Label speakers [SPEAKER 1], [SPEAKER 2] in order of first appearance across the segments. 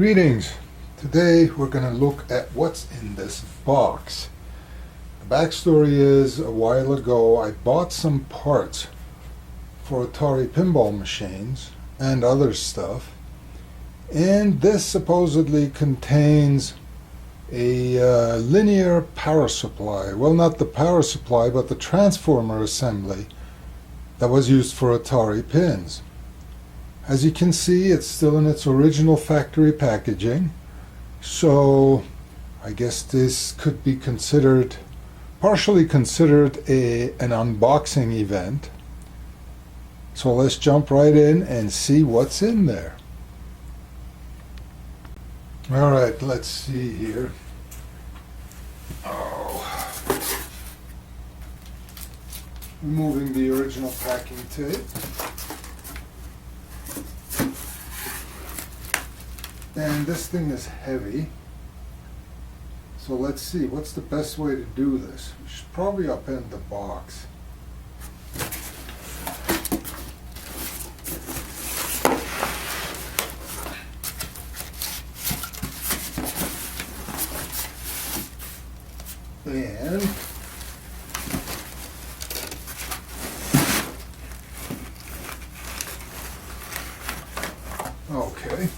[SPEAKER 1] Greetings! Today we're going to look at what's in this box. The backstory is, a while ago I bought some parts for Atari Pinball machines and other stuff, and this supposedly contains a linear power supply. Well, not the power supply, but the transformer assembly that was used for Atari pins. As you can see, it's still in its original factory packaging, so I guess this could be partially considered an unboxing event. So let's jump right in and see what's in there. Alright, let's see here. Removing the original packing tape. And this thing is heavy, so let's see, what's the best way to do this? We should probably upend the box. And okay.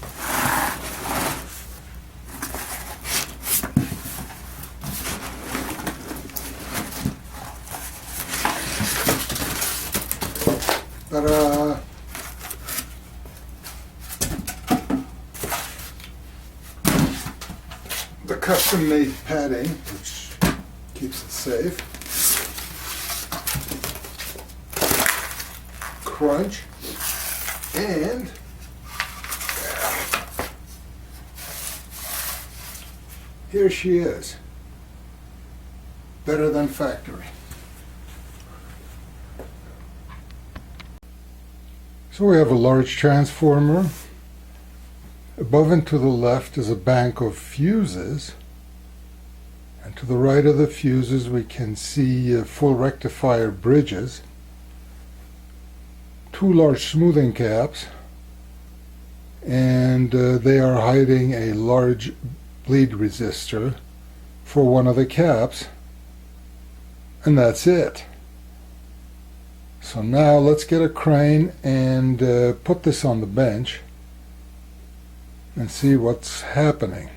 [SPEAKER 1] Ta-da! The custom-made padding, which keeps it safe. Crunch. And here she is. Better than factory. So we have a large transformer. Above and to the left is a bank of fuses. And to the right of the fuses we can see full rectifier bridges. Two large smoothing caps. And they are hiding a large bleed resistor for one of the caps. And that's it. So now let's get a crane and put this on the bench and see what's happening.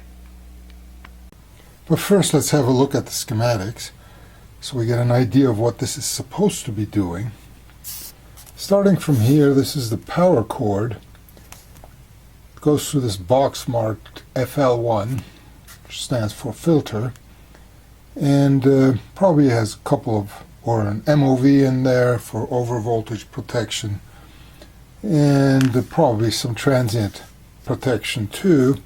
[SPEAKER 1] But first let's have a look at the schematics so we get an idea of what this is supposed to be doing. Starting from here, this is the power cord. It goes through this box marked FL1, which stands for filter, and probably has a couple of an MOV in there for overvoltage protection, and probably some transient protection too.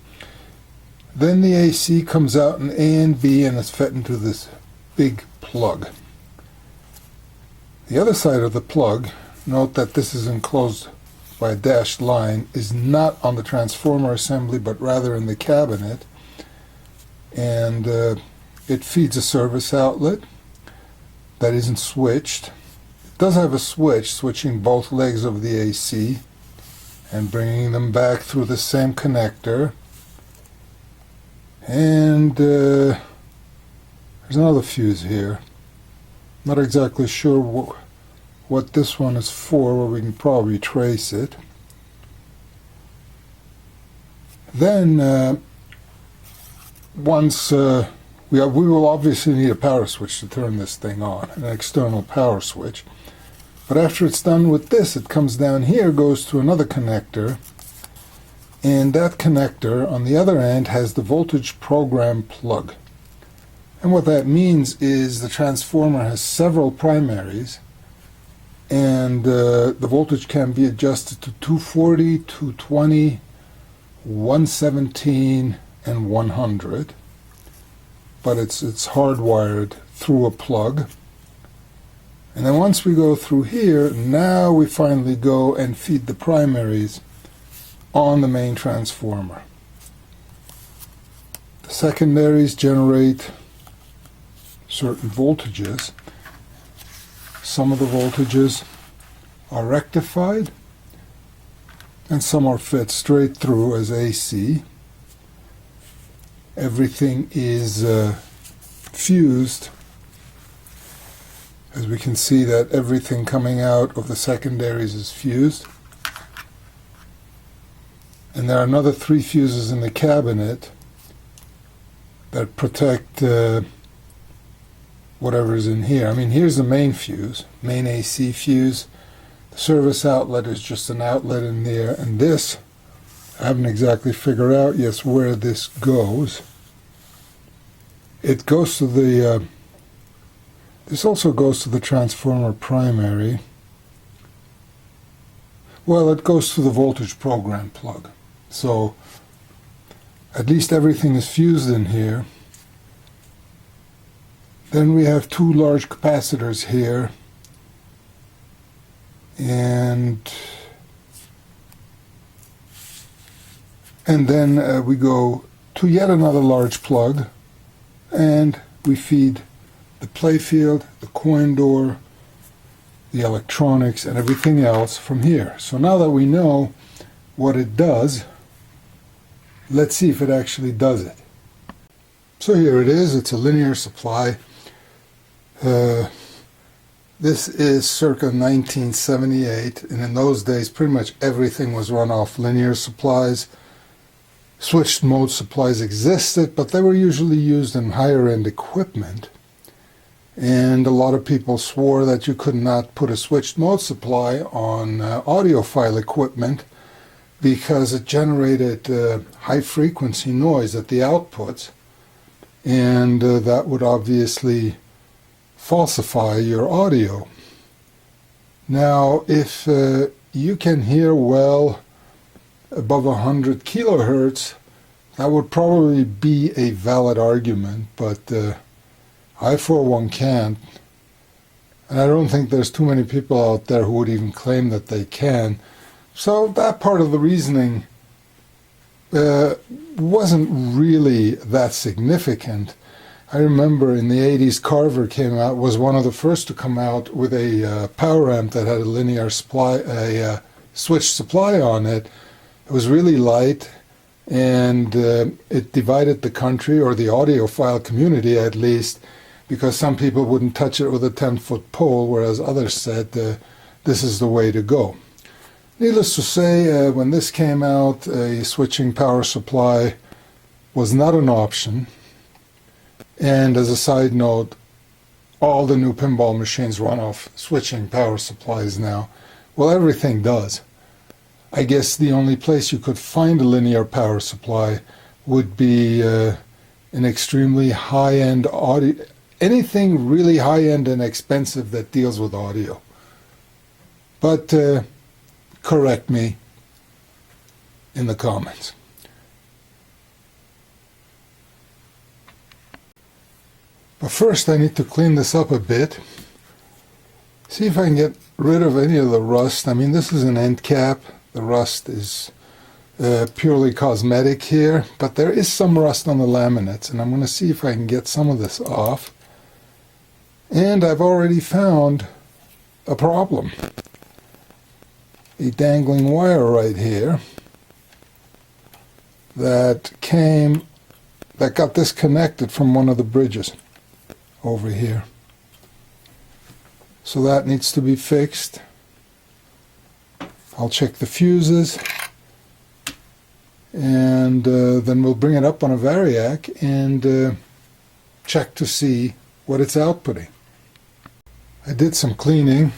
[SPEAKER 1] Then the AC comes out in A and B and is fed into this big plug. The other side of the plug, note that this is enclosed by a dashed line, is not on the transformer assembly but rather in the cabinet, and it feeds a service outlet that isn't switched. It does have a switch switching both legs of the AC and bringing them back through the same connector. And there's another fuse here. Not exactly sure what this one is for, but we can probably trace it. Then once we will obviously need a power switch to turn this thing on, an external power switch. But after it's done with this, it comes down here, goes to another connector, and that connector on the other end has the voltage program plug. And what that means is the transformer has several primaries, and the voltage can be adjusted to 240, 220, 117, and 100. But it's hardwired through a plug. And then once we go through here, now we finally go and feed the primaries on the main transformer. The secondaries generate certain voltages. Some of the voltages are rectified, and some are fed straight through as AC. everything is fused. As we can see that everything coming out of the secondaries is fused. And there are another 3 fuses in the cabinet that protect whatever is in here. I mean, here's the main fuse, main AC fuse. The service outlet is just an outlet in there, and this, I haven't exactly figured out yet where this goes. It goes to the, this also goes to the transformer primary. Well, it goes to the voltage program plug. So, at least everything is fused in here. Then we have 2 large capacitors here. And then we go to yet another large plug, and we feed the playfield, the coin door, the electronics, and everything else from here. So now that we know what it does, let's see if it actually does it. So here it is. It's a linear supply. This is circa 1978, and in those days pretty much everything was run off linear supplies. Switched mode supplies existed, but they were usually used in higher end equipment. And a lot of people swore that you could not put a switched mode supply on audiophile equipment because it generated high frequency noise at the outputs, and that would obviously falsify your audio. Now, if you can hear well above 100 kilohertz, that would probably be a valid argument, but I for one can't, and I don't think there's too many people out there who would even claim that they can. So that part of the reasoning wasn't really that significant. I remember in the 80s, Carver came out, was one of the first to come out with a power amp that had a linear supply, a switched supply on it. It was really light, and it divided the country, or the audiophile community at least, because some people wouldn't touch it with a 10-foot pole, whereas others said this is the way to go. Needless to say, when this came out, a switching power supply was not an option. And as a side note, all the new pinball machines run off switching power supplies now. Well, everything does. I guess the only place you could find a linear power supply would be an extremely high-end audio, anything really high-end and expensive that deals with audio. But correct me in the comments. But first I need to clean this up a bit. See if I can get rid of any of the rust. I mean, this is an end cap. The rust is purely cosmetic here, but there is some rust on the laminates, and I'm going to see if I can get some of this off. And I've already found a problem. A dangling wire right here that got disconnected from one of the bridges over here. So that needs to be fixed. I'll check the fuses, and then we'll bring it up on a variac and check to see what it's outputting. I did some cleaning.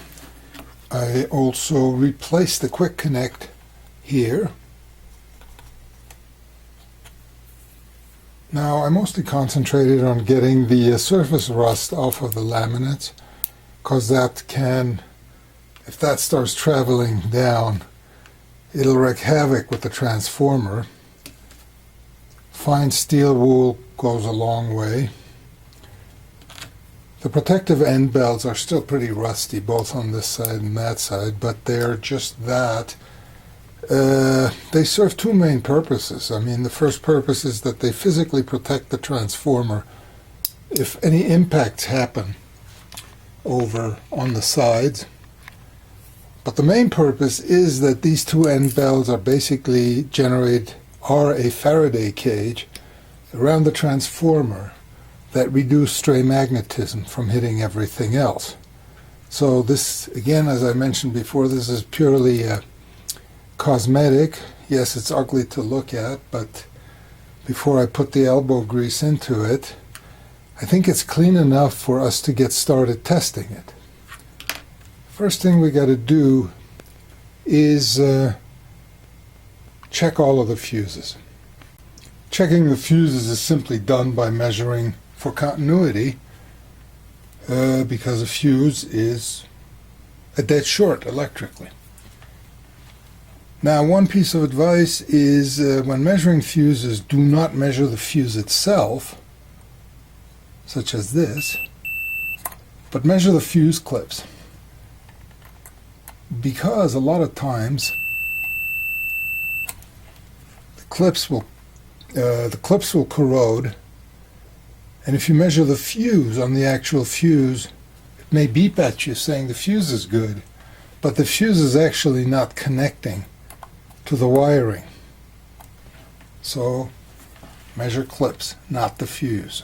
[SPEAKER 1] I also replaced the quick connect here. Now I mostly concentrated on getting the surface rust off of the laminates, because that can, if that starts traveling down, it'll wreak havoc with the transformer. Fine steel wool goes a long way. The protective end belts are still pretty rusty, both on this side and that side, but they're just that. They serve 2 main purposes. I mean, the first purpose is that they physically protect the transformer if any impacts happen over on the sides. But the main purpose is that these 2 end belts are basically are a Faraday cage, around the transformer that reduce stray magnetism from hitting everything else. So this, again, as I mentioned before, this is purely cosmetic. Yes, it's ugly to look at, but before I put the elbow grease into it, I think it's clean enough for us to get started testing it. First thing we got to do is check all of the fuses. Checking the fuses is simply done by measuring for continuity, because a fuse is a dead short electrically. Now, one piece of advice is when measuring fuses, do not measure the fuse itself, such as this, but measure the fuse clips. Because a lot of times the clips will corrode, and if you measure the fuse on the actual fuse, it may beep at you saying the fuse is good, but the fuse is actually not connecting to the wiring. So measure clips, not the fuse.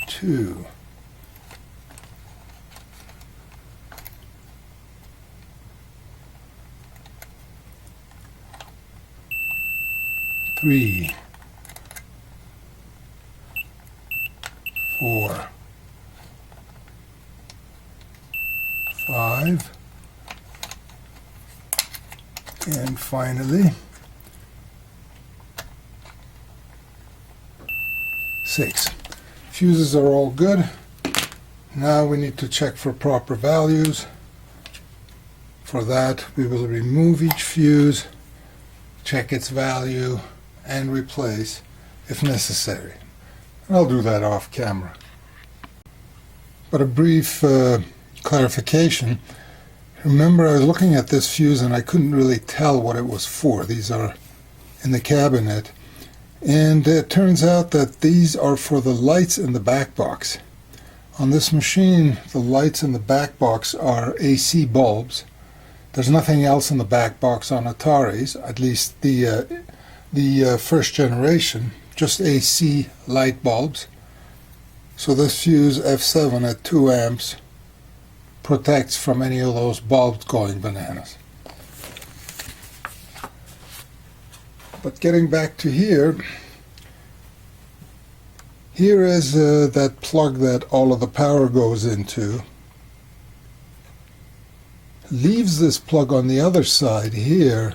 [SPEAKER 1] 2. 3. 4. 5. And finally, 6. Fuses are all good. Now we need to check for proper values. For that, we will remove each fuse, check its value, and replace if necessary. I'll do that off camera. But a brief clarification. Remember, I was looking at this fuse and I couldn't really tell what it was for. These are in the cabinet. And it turns out that these are for the lights in the back box. On this machine, the lights in the back box are AC bulbs. There's nothing else in the back box on Ataris, at least the first generation, just AC light bulbs. So this fuse F7 at 2 amps protects from any of those bulbs going bananas. But getting back to here is that plug that all of the power goes into. Leaves this plug on the other side here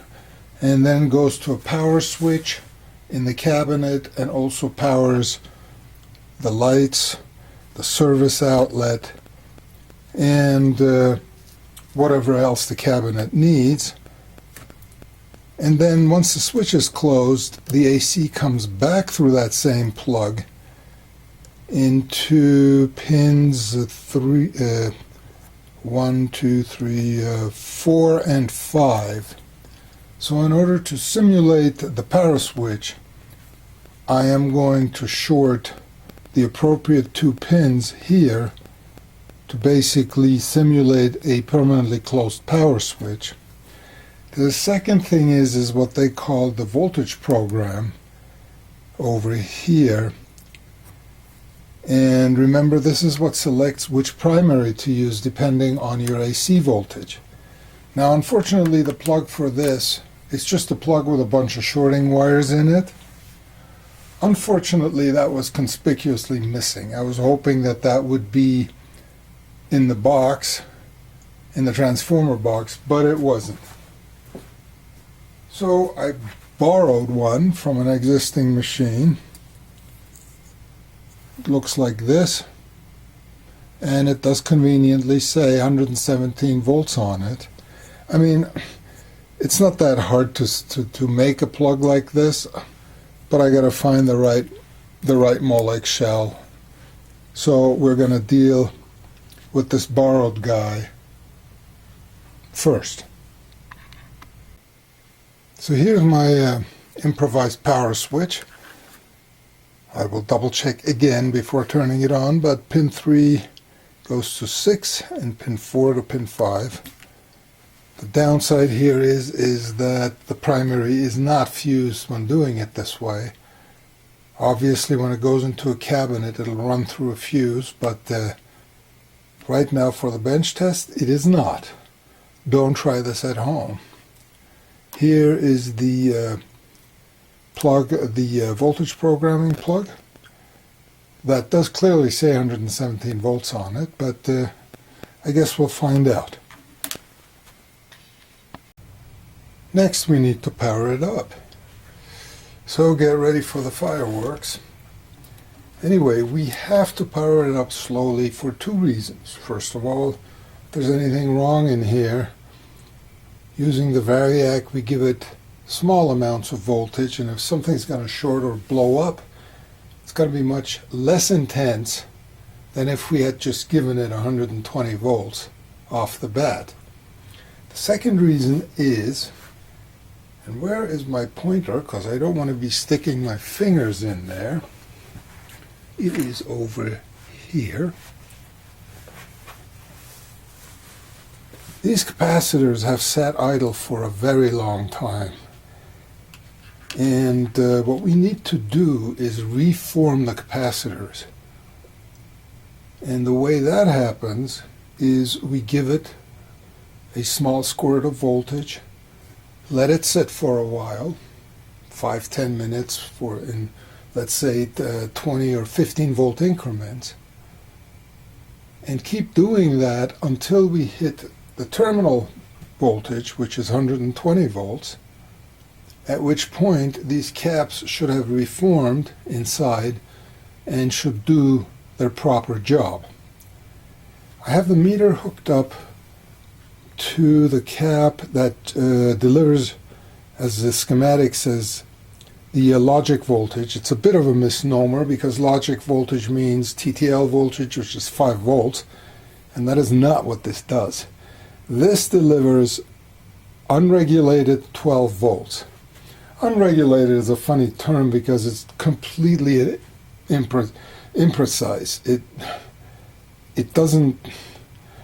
[SPEAKER 1] and then goes to a power switch in the cabinet and also powers the lights, the service outlet, and whatever else the cabinet needs. And then once the switch is closed, the AC comes back through that same plug into pins 1, 2, 3, 4, and 5. So in order to simulate the power switch, I am going to short the appropriate 2 pins here to basically simulate a permanently closed power switch. The second thing is what they call the voltage program over here. And remember, this is what selects which primary to use depending on your AC voltage. Now, unfortunately, the plug for this is just a plug with a bunch of shorting wires in it. Unfortunately, that was conspicuously missing. I was hoping that that would be in the box, in the transformer box, but it wasn't. So I borrowed one from an existing machine. It looks like this, and it does conveniently say 117 volts on it. I mean, it's not that hard to make a plug like this, but I got to find the right Molex shell. So we're going to deal with this borrowed guy first. So here's my improvised power switch. I will double check again before turning it on, but pin 3 goes to 6 and pin 4 to pin 5. The downside here is that the primary is not fused when doing it this way. Obviously, when it goes into a cabinet, it'll run through a fuse, but right now for the bench test, it is not. Don't try this at home. Here is the plug, the voltage programming plug. That does clearly say 117 volts on it, but I guess we'll find out. Next, we need to power it up. So get ready for the fireworks. Anyway, we have to power it up slowly for two reasons. First of all, if there's anything wrong in here, using the variac, we give it small amounts of voltage, and if something's going to short or blow up, it's going to be much less intense than if we had just given it 120 volts off the bat. The second reason is, and where is my pointer, because I don't want to be sticking my fingers in there. It is over here. These capacitors have sat idle for a very long time. And what we need to do is reform the capacitors. And the way that happens is we give it a small squirt of voltage, let it sit for a while, 5-10 minutes for, in let's say 20 or 15 volt increments, and keep doing that until we hit the terminal voltage, which is 120 volts, at which point these caps should have reformed inside and should do their proper job. I have the meter hooked up to the cap that delivers, as the schematic says, the logic voltage. It's a bit of a misnomer because logic voltage means TTL voltage, which is 5 volts, and that is not what this does. This delivers unregulated 12 volts. Unregulated is a funny term because it's completely imprecise. It doesn't,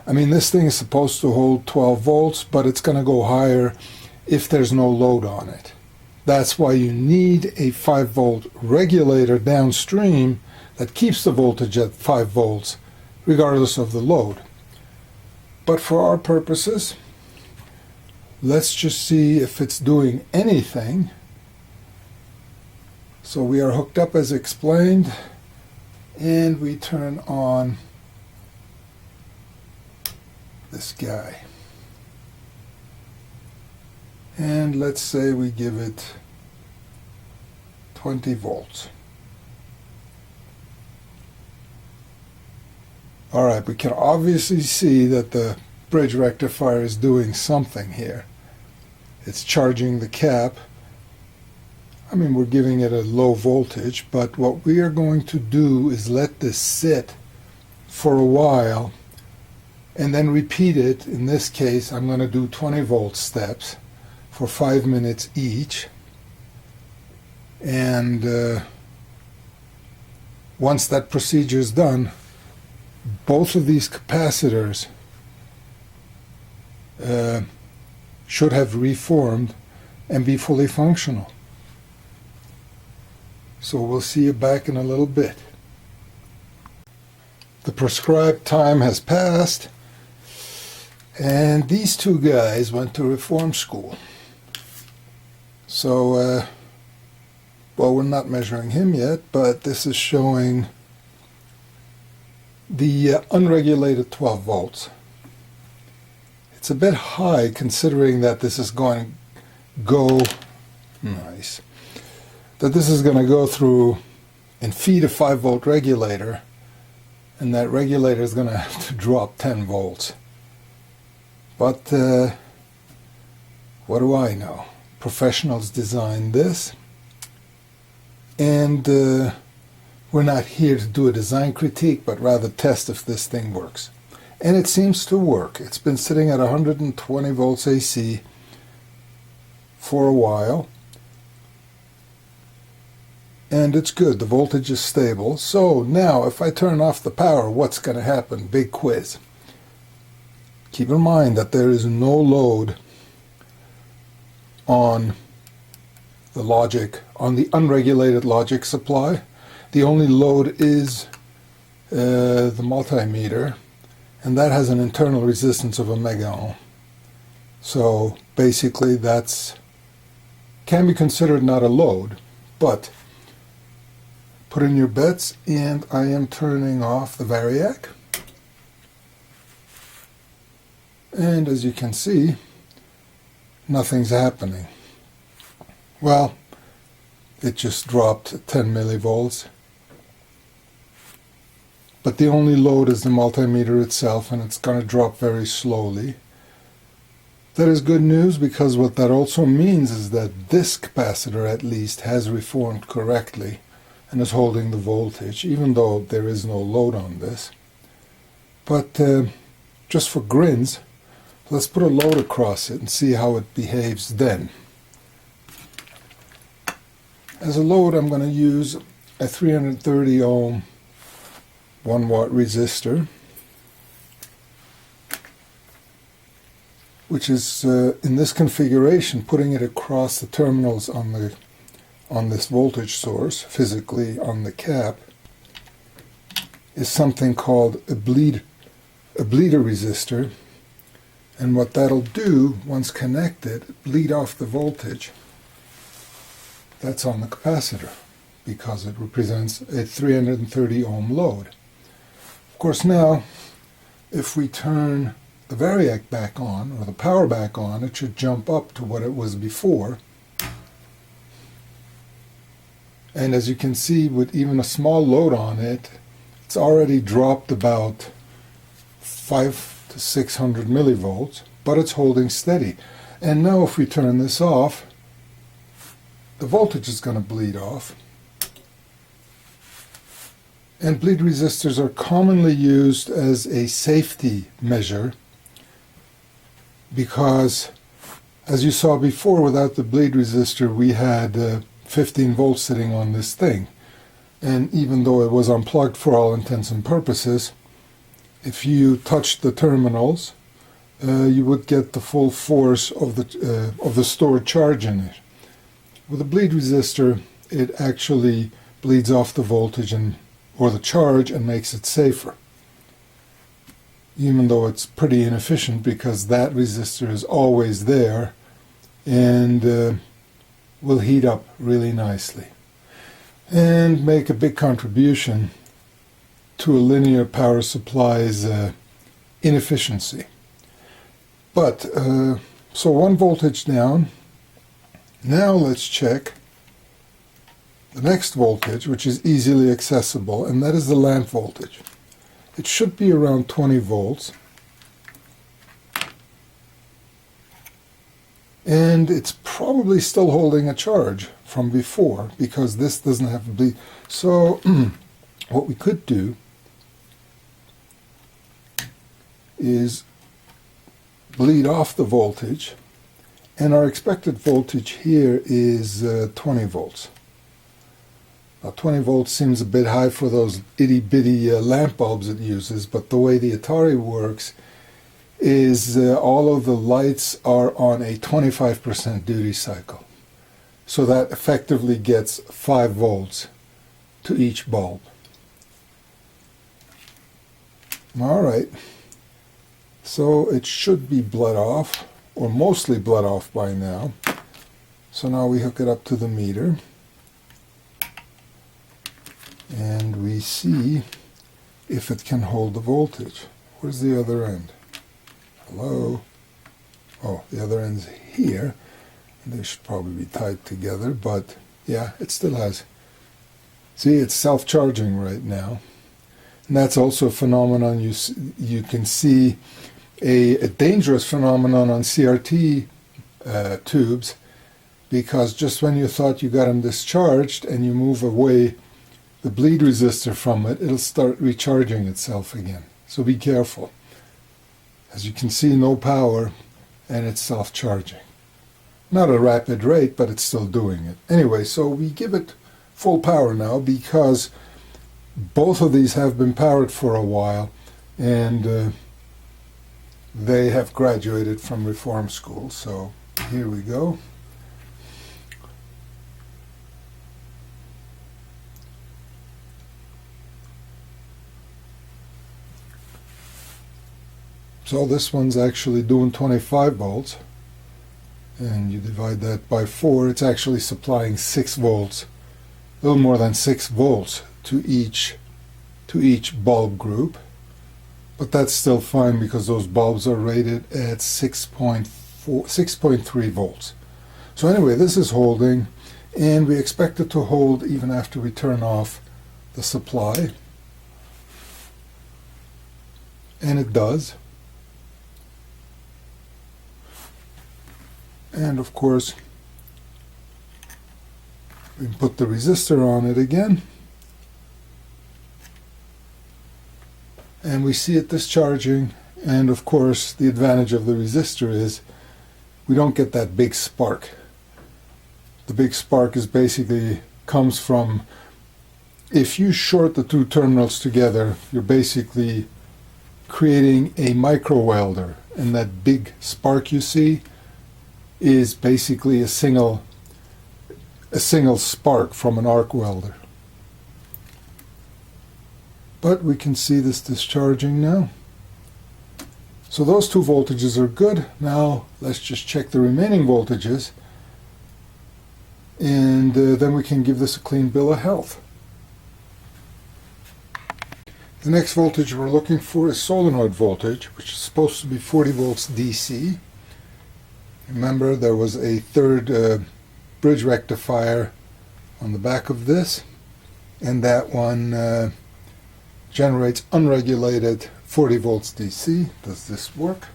[SPEAKER 1] I mean, this thing is supposed to hold 12 volts, but it's going to go higher if there's no load on it. That's why you need a 5 volt regulator downstream that keeps the voltage at 5 volts regardless of the load. But for our purposes, let's just see if it's doing anything. So we are hooked up as explained, and we turn on this guy. And let's say we give it 20 volts. Alright, we can obviously see that the bridge rectifier is doing something here. It's charging the cap. I mean, we're giving it a low voltage, but what we are going to do is let this sit for a while and then repeat it. In this case, I'm going to do 20 volt steps for 5 minutes each. And once that procedure is done, both of these capacitors should have reformed and be fully functional. So we'll see you back in a little bit. The prescribed time has passed, and these two guys went to reform school. So, well, we're not measuring him yet, but this is showing the unregulated 12 volts. It's a bit high considering that this is going to go, nice, that this is going to go through and feed a 5 volt regulator, and that regulator is going to have to drop 10 volts. But what do I know? Professionals designed this, and we're not here to do a design critique, but rather test if this thing works. And it seems to work. It's been sitting at 120 volts AC for a while, and it's good. The voltage is stable. So now if I turn off the power, what's going to happen? Big quiz. Keep in mind that there is no load on the logic, on the unregulated logic supply. The only load is the multimeter, and that has an internal resistance of a mega ohm. So basically that's can be considered not a load, but put in your bets, and I am turning off the variac. And as you can see, nothing's happening. Well, it just dropped 10 millivolts. But the only load is the multimeter itself, and it's going to drop very slowly. That is good news, because what that also means is that this capacitor at least has reformed correctly and is holding the voltage, even though there is no load on this. But just for grins, let's put a load across it and see how it behaves then. As a load, I'm going to use a 330 ohm 1 watt resistor, which is in this configuration, putting it across the terminals on this voltage source, physically on the cap, is something called a bleeder resistor. And what that'll do, once connected, bleed off the voltage that's on the capacitor, because it represents a 330 ohm load. Of course, now, if we turn the variac back on, or the power back on, it should jump up to what it was before. And as you can see, with even a small load on it, it's already dropped about 500 to 600 millivolts, but it's holding steady. And now if we turn this off, the voltage is going to bleed off. And bleed resistors are commonly used as a safety measure because, as you saw before, without the bleed resistor we had 15 volts sitting on this thing. And even though it was unplugged for all intents and purposes, if you touched the terminals, you would get the full force of the stored charge in it. With a bleed resistor, it actually bleeds off the voltage or the charge and makes it safer, even though it's pretty inefficient because that resistor is always there and will heat up really nicely and make a big contribution to a linear power supply's inefficiency. But, so 1 voltage down. Now let's check the next voltage, which is easily accessible, and that is the lamp voltage. It should be around 20 volts. And it's probably still holding a charge from before, because this doesn't have to be. So what we could do is bleed off the voltage, and our expected voltage here is 20 volts. Now 20 volts seems a bit high for those itty-bitty lamp bulbs it uses, but the way the Atari works is all of the lights are on a 25% duty cycle. So that effectively gets 5 volts to each bulb. Alright, so it should be bled off, or mostly bled off by now. So now we hook it up to the meter, and we see if it can hold the voltage. Where's the other end? Hello? Oh, the other end's here. They should probably be tied together, but yeah, it still has. See, it's self-charging right now. And that's also a phenomenon you can see, a dangerous phenomenon on CRT tubes, because just when you thought you got them discharged and you move away the bleed resistor from it, it'll start recharging itself again. So be careful. As you can see, no power, and it's self-charging. Not at a rapid rate, but it's still doing it. Anyway, so we give it full power now because both of these have been powered for a while, and they have graduated from reform school. So here we go. So this one's actually doing 25 volts, and you divide that by 4, it's actually supplying 6 volts, a little more than 6 volts to each bulb group. But that's still fine because those bulbs are rated at 6.3 volts. So anyway, this is holding, and we expect it to hold even after we turn off the supply. And it does. And of course, we put the resistor on it again, and we see it discharging. And of course, the advantage of the resistor is we don't get that big spark. The big spark is basically comes from, if you short the two terminals together, you're basically creating a micro welder, and that big spark you see is basically a single spark from an arc welder. But we can see this discharging now. So those two voltages are good. Now let's just check the remaining voltages, and then we can give this a clean bill of health. The next voltage we're looking for is solenoid voltage, which is supposed to be 40 volts DC. Remember, there was a third bridge rectifier on the back of this, and that one generates unregulated 40 volts DC. Does this work?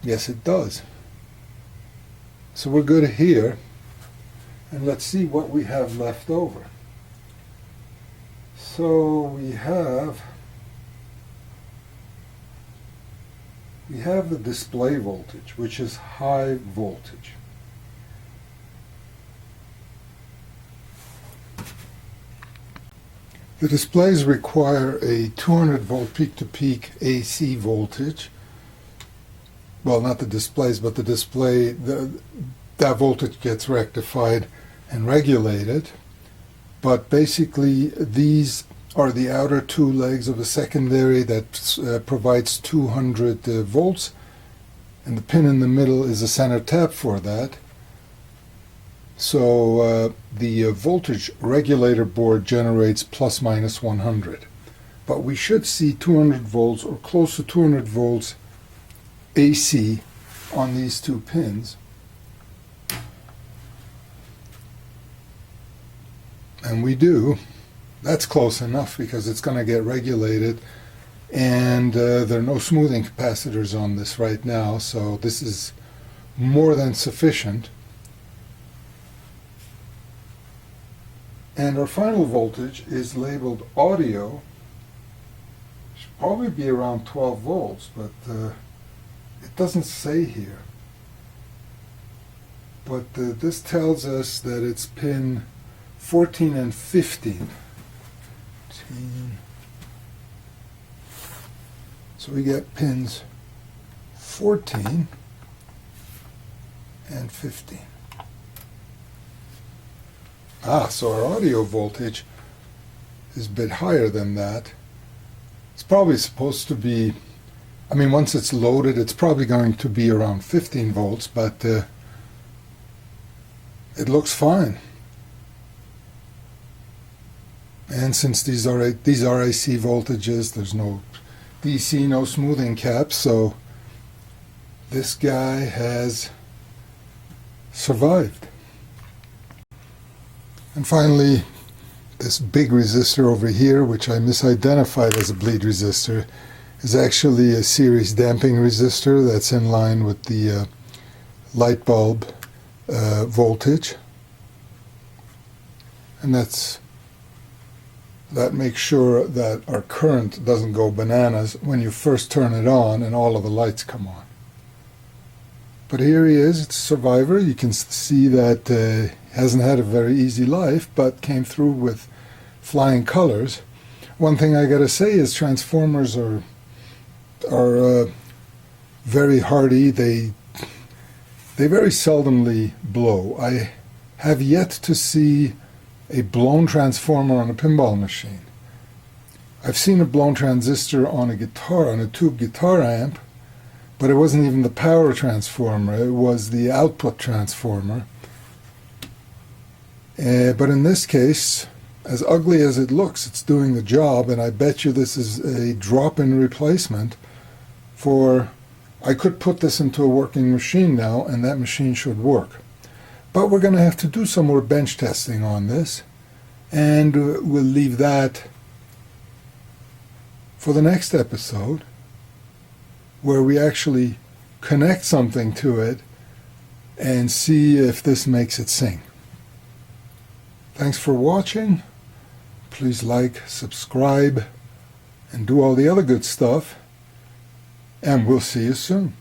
[SPEAKER 1] Yes, it does. So we're good here, and let's see what we have left over. So we have the display voltage, which is high voltage. The displays require a 200 volt peak-to-peak AC voltage. Well, not the displays, but the display, that voltage gets rectified and regulated. But basically, these are the outer two legs of a secondary that provides 200 volts, and the pin in the middle is a center tap for that. So the voltage regulator board generates plus minus 100. But we should see 200 volts or close to 200 volts AC on these two pins. And we do. That's close enough because it's going to get regulated, and there are no smoothing capacitors on this right now, so this is more than sufficient. And our final voltage is labeled audio. Should probably be around 12 volts, but it doesn't say here. But this tells us that it's pin 14 and 15. So we get pins 14 and 15. So our audio voltage is a bit higher than that. It's probably supposed to be, I mean, once it's loaded, it's probably going to be around 15 volts, but it looks fine. And since these are AC voltages, there's no DC, no smoothing caps, so this guy has survived. And finally, this big resistor over here, which I misidentified as a bleed resistor, is actually a series damping resistor that's in line with the light bulb voltage. And that makes sure that our current doesn't go bananas when you first turn it on and all of the lights come on. But here he is, it's a survivor. You can see that he hasn't had a very easy life, but came through with flying colors. One thing I gotta say is transformers are very hardy. They very seldomly blow. I have yet to see a blown transformer on a pinball machine. I've seen a blown transistor on a guitar, on a tube guitar amp, but it wasn't even the power transformer, it was the output transformer. But in this case, as ugly as it looks, it's doing the job, and I bet you this is a drop-in replacement for, I could put this into a working machine now, and that machine should work. But we're going to have to do some more bench testing on this, and we'll leave that for the next episode, where we actually connect something to it and see if this makes it sing. Thanks for watching. Please like, subscribe, and do all the other good stuff. And we'll see you soon.